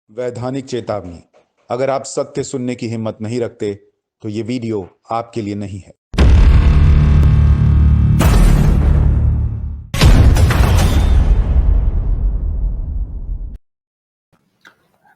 वैधानिक चेतावनी। अगर आप सत्य सुनने की हिम्मत नहीं रखते तो ये वीडियो आपके लिए नहीं है।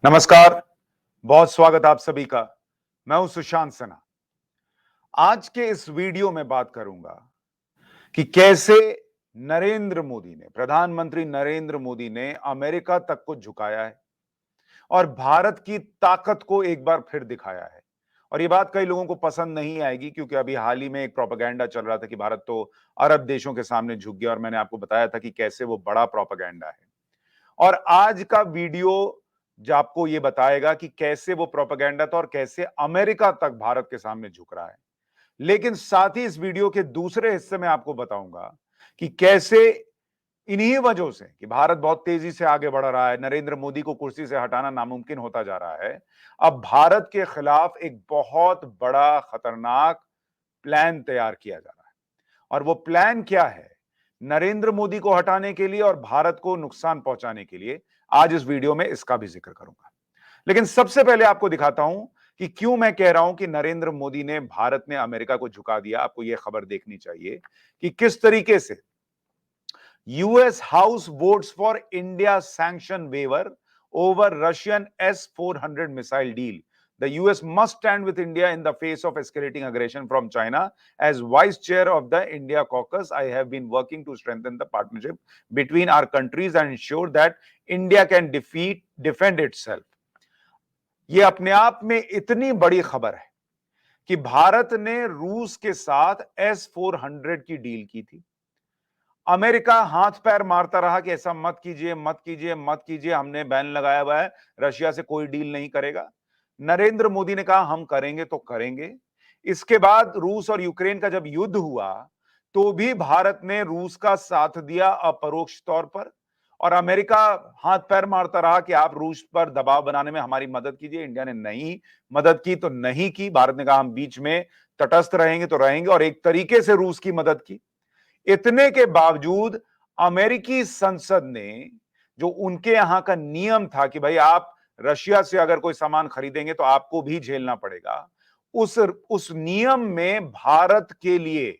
नमस्कार, बहुत स्वागत आप सभी का। मैं हूं सुशांत सिन्हा। आज के इस वीडियो में बात करूंगा कि कैसे प्रधानमंत्री नरेंद्र मोदी ने अमेरिका तक को झुकाया है और भारत की ताकत को एक बार फिर दिखाया है। और ये बात कई लोगों को पसंद नहीं आएगी क्योंकि अभी हाल ही में एक प्रोपेगेंडा चल रहा था कि भारत तो अरब देशों के सामने झुक गया, और मैंने आपको बताया था कि कैसे वो बड़ा प्रोपेगेंडा है। और आज का वीडियो जो आपको ये बताएगा कि कैसे वो प्रोपेगेंडा था और कैसे अमेरिका तक भारत के सामने झुक रहा है। लेकिन साथ ही इस वीडियो के दूसरे हिस्से में आपको बताऊंगा कि कैसे इन्हीं वजहों से कि भारत बहुत तेजी से आगे बढ़ रहा है, नरेंद्र मोदी को कुर्सी से हटाना नामुमकिन होता जा रहा है, अब भारत के खिलाफ एक बहुत बड़ा खतरनाक प्लान तैयार किया जा रहा है। और वो प्लान क्या है नरेंद्र मोदी को हटाने के लिए और भारत को नुकसान पहुंचाने के लिए, आज इस वीडियो में इसका भी जिक्र करूंगा। लेकिन सबसे पहले आपको दिखाता हूं कि क्यों मैं कह रहा हूं कि नरेंद्र मोदी ने, भारत ने अमेरिका को झुका दिया। आपको यह खबर देखनी चाहिए कि किस तरीके से US House votes for India sanction waiver over Russian S-400 missile deal. The US must stand with India in the face of escalating aggression from China. As vice chair of the India caucus, I have been working to strengthen the partnership between our countries and ensure that India can defend itself. ये अपने आप में इतनी बड़ी खबर है कि भारत ने रूस के साथ S-400 की डील की थी। अमेरिका हाथ पैर मारता रहा कि ऐसा मत कीजिए, मत कीजिए, मत कीजिए, हमने बैन लगाया हुआ है, रशिया से कोई डील नहीं करेगा। नरेंद्र मोदी ने कहा हम करेंगे तो करेंगे। इसके बाद रूस और यूक्रेन का जब युद्ध हुआ तो भी भारत ने रूस का साथ दिया अपरोक्ष तौर पर, और अमेरिका हाथ पैर मारता रहा कि आप रूस पर दबाव बनाने में हमारी मदद कीजिए। इंडिया ने नहीं मदद की तो नहीं की, भारत ने कहा हम बीच में तटस्थ रहेंगे तो रहेंगे, और एक तरीके से रूस की मदद की। इतने के बावजूद अमेरिकी संसद ने, जो उनके यहां का नियम था कि भाई आप रशिया से अगर कोई सामान खरीदेंगे तो आपको भी झेलना पड़ेगा, उस नियम में भारत के लिए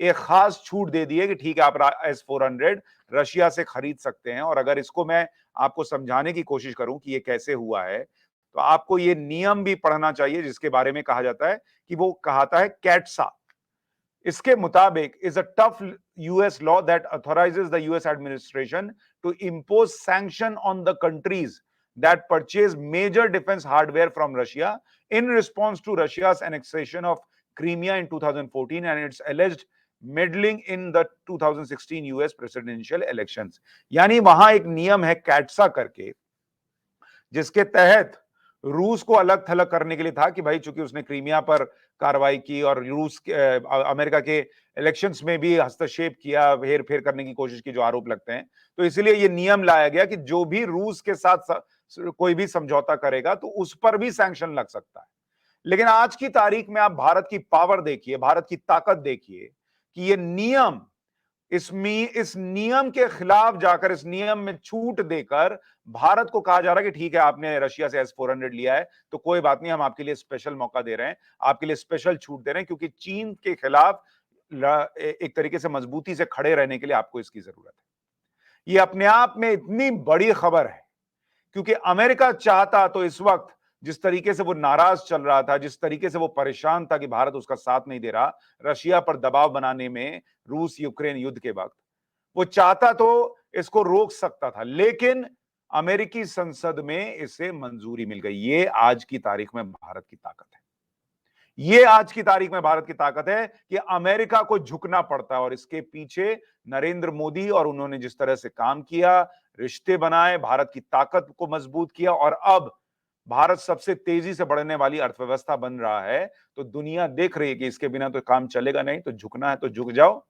एक खास छूट दे दी है कि ठीक है आप S-400 रशिया से खरीद सकते हैं। और अगर इसको मैं आपको समझाने की कोशिश करूं कि ये कैसे हुआ है, तो आपको ये नियम भी पढ़ना चाहिए जिसके बारे में कहा जाता है कि वो कहता है कैटसा। इसके मुताबिक is a tough US law that authorizes the US administration to impose sanction on the countries that purchase major defense hardware from Russia in response to Russia's annexation of Crimea in 2014 and its alleged meddling in the 2016 US presidential elections। यानी वहां एक नियम है CAATSA करके, जिसके तहत रूस को अलग थलग करने के लिए था कि भाई चूंकि उसने क्रीमिया पर कार्रवाई की और रूस के अमेरिका के इलेक्शंस में भी हस्तक्षेप किया, हेर फेर करने की कोशिश की, जो आरोप लगते हैं, तो इसलिए यह नियम लाया गया कि जो भी रूस के साथ कोई भी समझौता करेगा तो उस पर भी सैंक्शन लग सकता है। लेकिन आज की तारीख में आप भारत की पावर देखिए, भारत की ताकत देखिए कि यह नियम, इस नियम के खिलाफ जाकर, इस नियम में छूट देकर भारत को कहा जा रहा है कि ठीक है आपने रशिया से S-400 लिया है तो कोई बात नहीं, हम आपके लिए स्पेशल मौका दे रहे हैं, आपके लिए स्पेशल छूट दे रहे हैं, क्योंकि चीन के खिलाफ एक तरीके से मजबूती से खड़े रहने के लिए आपको इसकी जरूरत है। ये अपने आप में इतनी बड़ी खबर है क्योंकि अमेरिका चाहता तो इस वक्त, जिस तरीके से वो नाराज चल रहा था, जिस तरीके से वो परेशान था कि भारत उसका साथ नहीं दे रहा रशिया पर दबाव बनाने में, रूस यूक्रेन युद्ध के वक्त, वो चाहता तो इसको रोक सकता था, लेकिन अमेरिकी संसद में इसे मंजूरी मिल गई। ये आज की तारीख में भारत की ताकत है। ये आज की तारीख में भारत की ताकत है कि अमेरिका को झुकना पड़ता है, और इसके पीछे नरेंद्र मोदी, और उन्होंने जिस तरह से काम किया, रिश्ते बनाए, भारत की ताकत को मजबूत किया, और अब भारत सबसे तेजी से बढ़ने वाली अर्थव्यवस्था बन रहा है, तो दुनिया देख रही है कि इसके बिना तो काम चलेगा नहीं, तो झुकना है तो झुक जाओ,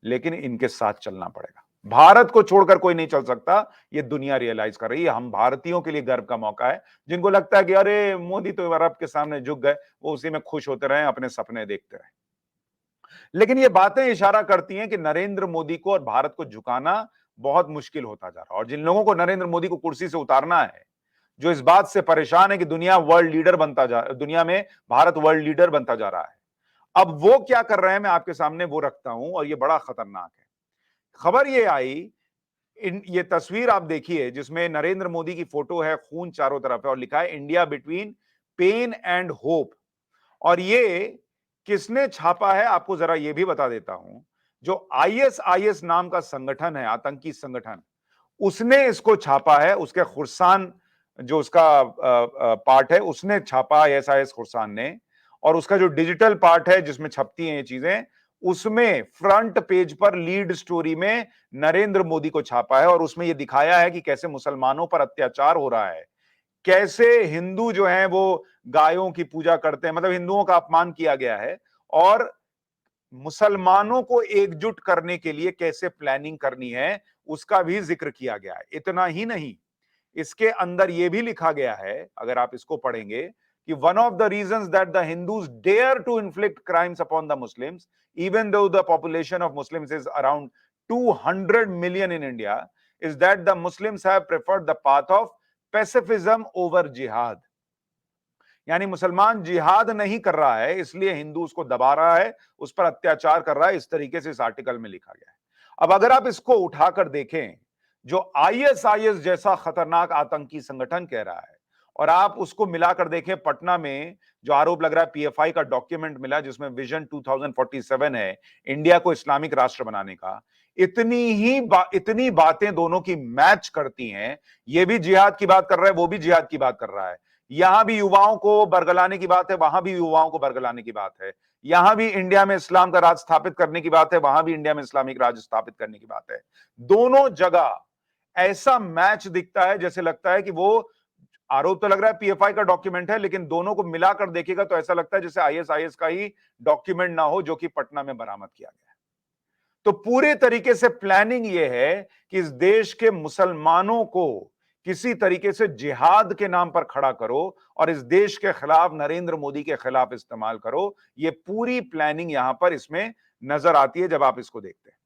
लेकिन इनके साथ चलना पड़ेगा। भारत को छोड़कर कोई नहीं चल सकता, ये दुनिया रियलाइज कर रही है। हम भारतीयों के लिए गर्व का मौका है, जिनको लगता है कि अरे मोदी तो अरब के सामने झुक गए, वो उसी में खुश होते रहे, अपने सपने देखते रहे। लेकिन ये बातें इशारा करती हैं कि नरेंद्र मोदी को और भारत को झुकाना बहुत मुश्किल होता जा रहा है, और जिन लोगों को नरेंद्र मोदी को कुर्सी से उतारना है, जो इस बात से परेशान है कि दुनिया में भारत वर्ल्ड लीडर बनता जा रहा है। अब वो क्या कर रहे हैं मैं आपके सामने वो रखता हूं, और ये बड़ा खतरनाक है। खबर ये आई, ये तस्वीर आप देखिए जिसमें नरेंद्र मोदी की फोटो है, खून चारों तरफ है और लिखा है India between pen and hope. और ये किसने छापा है आपको जरा ये भी बता देता हूं। जो आईएसआईएस नाम का संगठन है, आतंकी संगठन, उसने इसको छापा है। उसके खुरसान जो उसका पार्ट है उसने छापा, आईएसआईएस खुरसान ने। और उसका जो डिजिटल पार्ट है जिसमें छपती हैं ये चीजें, उसमें फ्रंट पेज पर लीड स्टोरी में नरेंद्र मोदी को छापा है। और उसमें ये दिखाया है कि कैसे मुसलमानों पर अत्याचार हो रहा है, कैसे हिंदू जो हैं वो गायों की पूजा करते हैं, मतलब हिंदुओं का अपमान किया गया है। और मुसलमानों को एकजुट करने के लिए कैसे प्लानिंग करनी है उसका भी जिक्र किया गया है। इतना ही नहीं, इसके अंदर यह भी लिखा गया है, अगर आप इसको पढ़ेंगे, कि one of the reasons that the Hindus dare to inflict crimes upon the Muslims even though the population of Muslims is around 200 million in India is that the Muslims have preferred the path of pacifism over jihad. यानी मुसलमान जिहाद नहीं कर रहा है इसलिए हिंदू उसको दबा रहा है, उस पर अत्याचार कर रहा है। इस तरीके से इस आर्टिकल में लिखा गया है। अब अगर आप इसको उठाकर देखें, जो आईएसआईएस जैसा खतरनाक आतंकी संगठन कह रहा है, और आप उसको मिलाकर देखें पटना में जो आरोप लग रहा है, पीएफआई का डॉक्यूमेंट मिला जिसमें विजन 2047 है इंडिया को इस्लामिक राष्ट्र बनाने का, इतनी बातें दोनों की मैच करती हैं। ये भी जिहाद की बात कर रहा है, वो भी जिहाद की बात कर रहा है। यहां भी युवाओं को बरगलाने की बात है, वहां भी युवाओं को बरगलाने की बात है। यहां भी इंडिया में इस्लाम का राज स्थापित करने की बात है, वहां भी इंडिया में इस्लामिक राज स्थापित करने की बात है। दोनों जगह ऐसा मैच दिखता है जैसे लगता है कि वो आरोप तो लग रहा है पीएफआई का डॉक्यूमेंट है, लेकिन दोनों को मिलाकर देखेगा तो ऐसा लगता है जैसे आईएसआईएस का ही डॉक्यूमेंट ना हो जो कि पटना में बरामद किया गया है। तो पूरे तरीके से प्लानिंग यह है कि इस देश के मुसलमानों को किसी तरीके से जिहाद के नाम पर खड़ा करो और इस देश के खिलाफ, नरेंद्र मोदी के खिलाफ इस्तेमाल करो। यह पूरी प्लानिंग यहां पर इसमें नजर आती है जब आप इसको देखते हैं।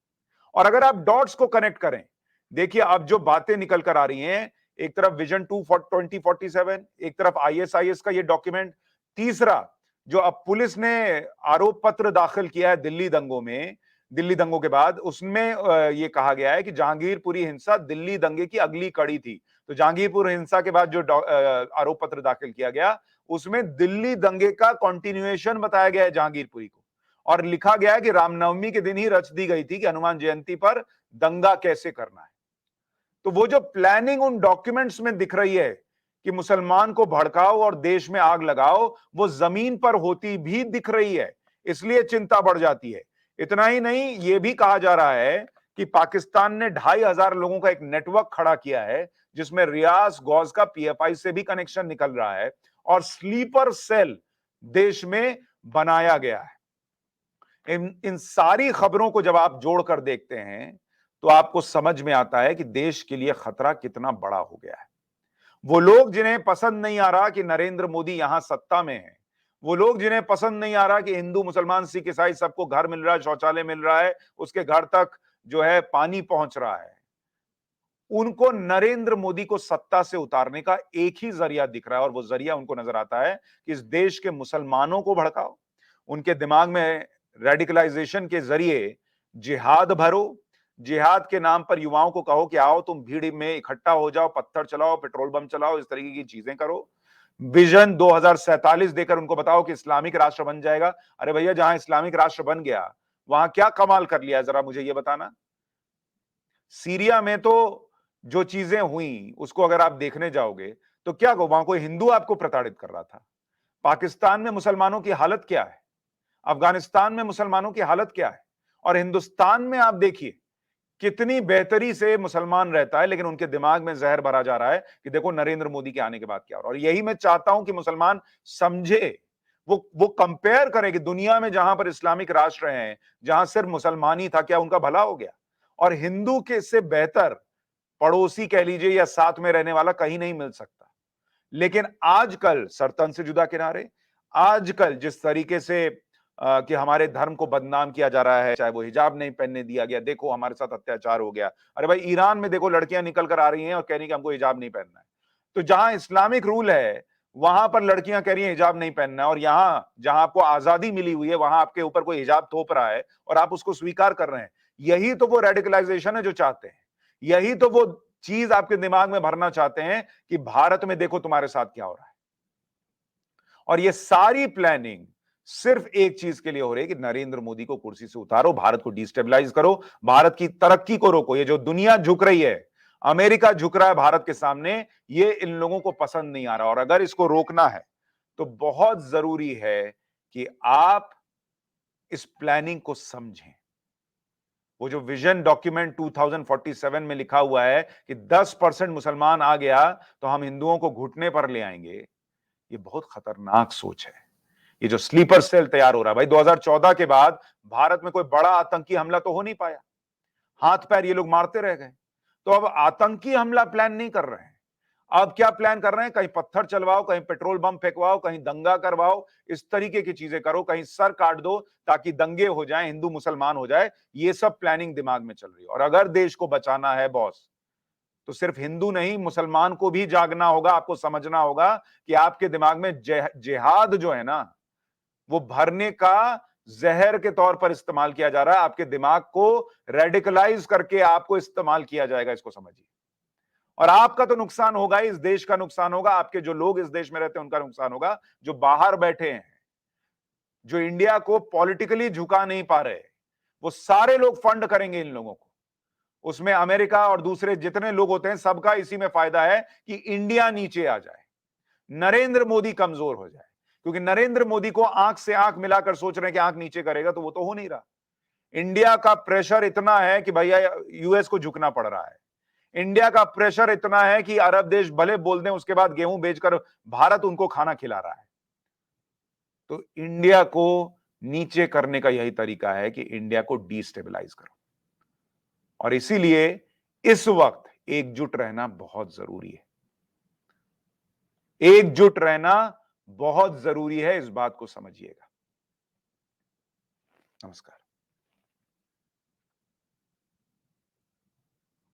और अगर आप डॉट्स को कनेक्ट करें, देखिए अब जो बातें निकल कर आ रही हैं, एक तरफ विजन 2047, एक तरफ आईएसआईएस का ये डॉक्यूमेंट, तीसरा जो अब पुलिस ने आरोप पत्र दाखिल किया है दिल्ली दंगों के बाद, उसमें ये कहा गया है कि जहांगीरपुरी हिंसा दिल्ली दंगे की अगली कड़ी थी। तो जहांगीरपुर हिंसा के बाद जो आरोप पत्र दाखिल किया गया उसमें दिल्ली दंगे का कंटिन्यूएशन बताया गया है जहांगीरपुरी को। और लिखा गया है कि रामनवमी के दिन ही रच दी गई थी कि हनुमान जयंती पर दंगा कैसे करना है। तो वो जो प्लानिंग उन डॉक्यूमेंट्स में दिख रही है कि मुसलमान को भड़काओ और देश में आग लगाओ, वो जमीन पर होती भी दिख रही है, इसलिए चिंता बढ़ जाती है। इतना ही नहीं, ये भी कहा जा रहा है कि पाकिस्तान ने 2,500 लोगों का एक नेटवर्क खड़ा किया है जिसमें रियाज गौज का पीएफआई से भी कनेक्शन निकल रहा है और स्लीपर सेल देश में बनाया गया है। इन सारी खबरों को जब आप जोड़कर देखते हैं तो आपको समझ में आता है कि देश के लिए खतरा कितना बड़ा हो गया है। वो लोग जिन्हें पसंद नहीं आ रहा कि नरेंद्र मोदी यहां सत्ता में है, वो लोग जिन्हें पसंद नहीं आ रहा कि हिंदू मुसलमान सिख ईसाई सबको घर मिल रहा है, शौचालय मिल रहा है, उसके घर तक जो है पानी पहुंच रहा है, उनको नरेंद्र मोदी को सत्ता से उतारने का एक ही जरिया दिख रहा है। और वो जरिया उनको नजर आता है कि इस देश के मुसलमानों को भड़काओ, उनके दिमाग में रेडिकलाइजेशन के जरिए जिहाद भरो, जिहाद के नाम पर युवाओं को कहो कि आओ तुम भीड़ में इकट्ठा हो जाओ, पत्थर चलाओ, पेट्रोल बम चलाओ, इस तरीके की चीजें करो। विजन 2047 देकर उनको बताओ कि इस्लामिक राष्ट्र बन जाएगा। अरे भैया, जहां इस्लामिक राष्ट्र बन गया वहां क्या कमाल कर लिया, जरा मुझे ये बताना। सीरिया में तो जो चीजें हुई उसको अगर आप देखने जाओगे तो क्या वहां कोई हिंदू आपको प्रताड़ित कर रहा था? पाकिस्तान में मुसलमानों की हालत क्या है? अफगानिस्तान में मुसलमानों की हालत क्या है? और हिंदुस्तान में आप देखिए कितनी बेहतरी से मुसलमान रहता है, लेकिन उनके दिमाग में जहर भरा जा रहा है कि देखो नरेंद्र मोदी के आने के बाद क्या हो रहा है। और यही मैं चाहता हूं कि मुसलमान समझे, वो कंपेयर करें कि दुनिया में जहां पर इस्लामिक राष्ट्र हैं, जहां सिर्फ मुसलमान ही था, क्या उनका भला हो गया? और हिंदू के से बेहतर पड़ोसी कह लीजिए या साथ में रहने वाला कहीं नहीं मिल सकता। लेकिन आजकल सरतन से जुदा किनारे, आजकल जिस तरीके से कि हमारे धर्म को बदनाम किया जा रहा है, चाहे वो हिजाब नहीं पहनने दिया गया, देखो हमारे साथ अत्याचार हो गया। अरे भाई, ईरान में देखो लड़कियां निकल कर आ रही हैं और कह रही कि हमको हिजाब नहीं पहनना है। तो जहां इस्लामिक रूल है वहां पर लड़कियां कह रही हैं हिजाब नहीं पहनना है, और यहां जहां आपको आजादी मिली हुई है वहां आपके ऊपर कोई हिजाब थोप रहा है और आप उसको स्वीकार कर रहे हैं। यही तो वो रेडिकलाइजेशन है जो चाहते हैं। यही तो वो चीज आपके दिमाग में भरना चाहते हैं कि भारत में देखो तुम्हारे साथ क्या हो रहा है। और ये सारी प्लानिंग सिर्फ एक चीज के लिए हो रही है कि नरेंद्र मोदी को कुर्सी से उतारो, भारत को डिस्टेबलाइज करो, भारत की तरक्की को रोको। ये जो दुनिया झुक रही है, अमेरिका झुक रहा है भारत के सामने, ये इन लोगों को पसंद नहीं आ रहा। और अगर इसको रोकना है तो बहुत जरूरी है कि आप इस प्लानिंग को समझें। वो जो विजन डॉक्यूमेंट 2047 में लिखा हुआ है कि 10% मुसलमान आ गया तो हम हिंदुओं को घुटने पर ले आएंगे, ये बहुत खतरनाक सोच है। ये जो स्लीपर सेल तैयार हो रहा है भाई, 2014 के बाद भारत में कोई बड़ा आतंकी हमला तो हो नहीं पाया, हाथ पैर ये लोग मारते रह गए। तो अब आतंकी हमला प्लान नहीं कर रहे हैं। अब क्या प्लान कर रहे हैं? कहीं पत्थर चलवाओ, कहीं पेट्रोल बम फेंकवाओ, कहीं दंगा करवाओ, इस तरीके की चीजें करो, कहीं सर काट दो ताकि दंगे हो जाएं, हिंदू मुसलमान हो जाए। ये सब प्लानिंग दिमाग में चल रही है। और अगर देश को बचाना है बॉस, तो सिर्फ हिंदू नहीं, मुसलमान को भी जागना होगा। आपको समझना होगा कि आपके दिमाग में जिहाद जो है ना, वो भरने का जहर के तौर पर इस्तेमाल किया जा रहा है। आपके दिमाग को रेडिकलाइज करके आपको इस्तेमाल किया जाएगा, इसको समझिए। और आपका तो नुकसान होगा ही, इस देश का नुकसान होगा, आपके जो लोग इस देश में रहते हैं उनका नुकसान होगा, जो बाहर बैठे हैं, जो इंडिया को पॉलिटिकली झुका नहीं पा रहे, वो सारे लोग फंड करेंगे इन लोगों को। उसमें अमेरिका और दूसरे जितने लोग होते हैं, सबका इसी में फायदा है कि इंडिया नीचे आ जाए, नरेंद्र मोदी कमजोर हो जाए। क्योंकि नरेंद्र मोदी को आंख से आंख मिलाकर सोच रहे हैं कि आंख नीचे करेगा, तो वो तो हो नहीं रहा। इंडिया का प्रेशर इतना है कि भैया यूएस को झुकना पड़ रहा है। इंडिया का प्रेशर इतना है कि अरब देश भले बोल दें उसके बाद गेहूं बेचकर भारत उनको खाना खिला रहा है। तो इंडिया को नीचे करने का यही तरीका है कि इंडिया को डिस्टेबलाइज करो। और इसीलिए इस वक्त एकजुट रहना बहुत जरूरी है। एकजुट रहना बहुत जरूरी है, इस बात को समझिएगा। नमस्कार।